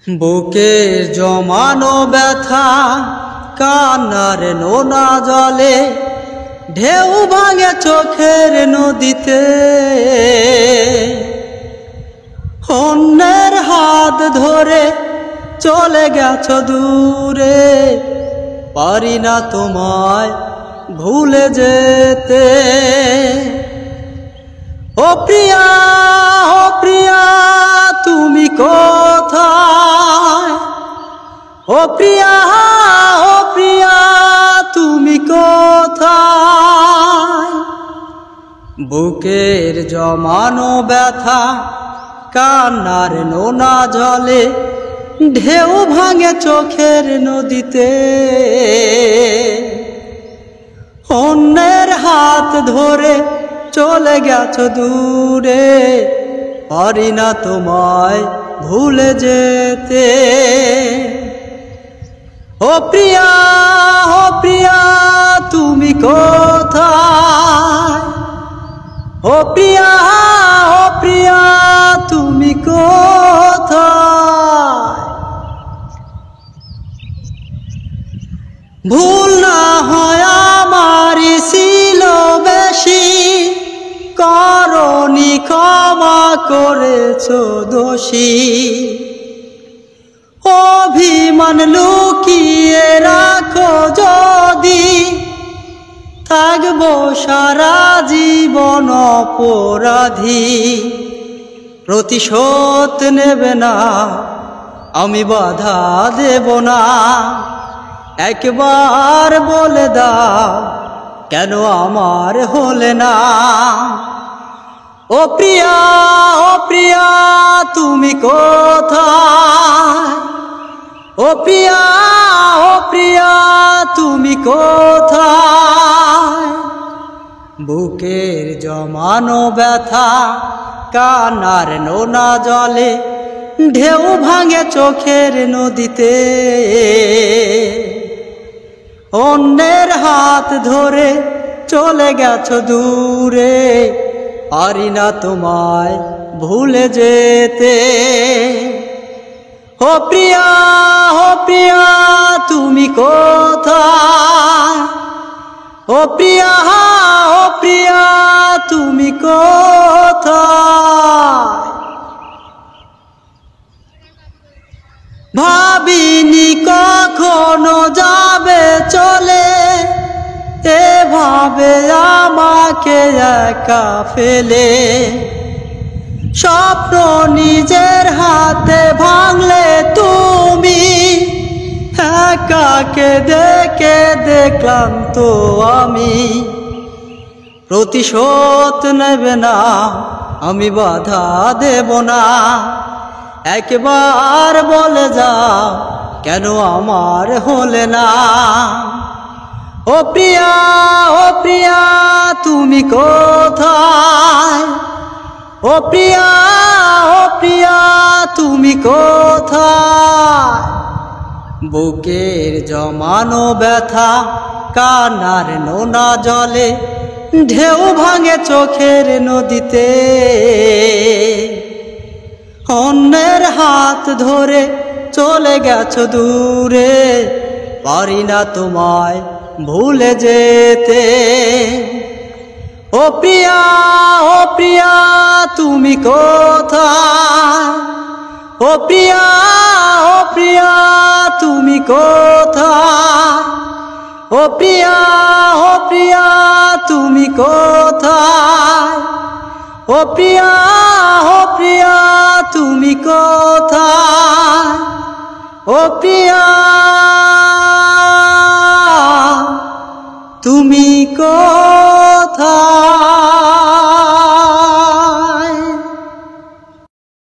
বুকের জমানো ব্যথা কান্নার নোনা জলে ঢেউ ভাঙে চোখের নদীতে। অন্যের হাত ধরে চলে গেছো দূরে, পারি না তোমায় ভুলে যেতে। ও প্রিয়া, ও প্রিয়া তুমি কোথায়? ও প্রিয়া, ও প্রিয়া তুমি কোথায়? বুকের জমানো ব্যথা কান্নার নোনা জলে ঢেউ ভাঙে চোখের নদীতে। অন্যের হাত ধরে চলে গেছো দূরে, পারি না তোমায় ভুলে যেতে। ও প্রিয়া, ও প্রিয়া তুমি কোথায়? ও প্রিয়া, ও প্রিয়া তুমি কোথায়? ভুল না হয় আমারই ছিল বেশি, করনি ক্ষমা করেছো দোষী। অভিমান লুকিয়ে রাখো যদি, থাকবো সারা জীবন অপরাধী। প্রতিশোধ নেবে না, আমি বাধা দেব না। একবার বলে দাও কেন আমার হলে না? ও প্রিয়া, ও প্রিয়া তুমি কোথায়? ও প্রিয়া, ও প্রিয়া তুমি কোথায়? বুকের জমানো ব্যথা কান্নার নোনা জলে ঢেউ ভাঙে চোখের নদীতে। অন্যের হাত ধরে চলে গেছো দূরে, পারি না তোমায় ভুলে যেতে। ও প্রিয়া, ও প্রিয়া তুমি কোথায়? ও প্রিয়া, ও প্রিয়া তুমি কোথায়? ভাবিনি কখনো যাবে চলে, এভাবে আমাকে একা ফেলে। স্বপ্ন নিজের হাতে ভাঙলে তুমি, একাকে দেখে দেখলাম তো আমি। প্রতিশোধ নেবে না, আমি বাধা দেব না। একবার বলে যাও কেন আমার হলে না? ও প্রিয়া, ও প্রিয়া তুমি কোথায়? ও প্রিয়া, ও প্রিয়া তুমি কোথায়? বুকের জমানো ব্যথা কান্নার নোনা জলে ঢেউ ভাঙে চোখের নদীতে। অন্যের হাত ধরে চলে গেছো দূরে, পারি না তোমায় ভুলে যেতে। ও প্রিয়া, ও প্রিয়া তুমি কোথায়? ও প্রিয়া, ও প্রিয়া তুমি কোথায়? ও প্রিয়া, ও প্রিয়া তুমি কোথায়? ও প্রিয়া, ও প্রিয়া তুমি কোথায়? ও প্রিয়া তুমি কোথায়?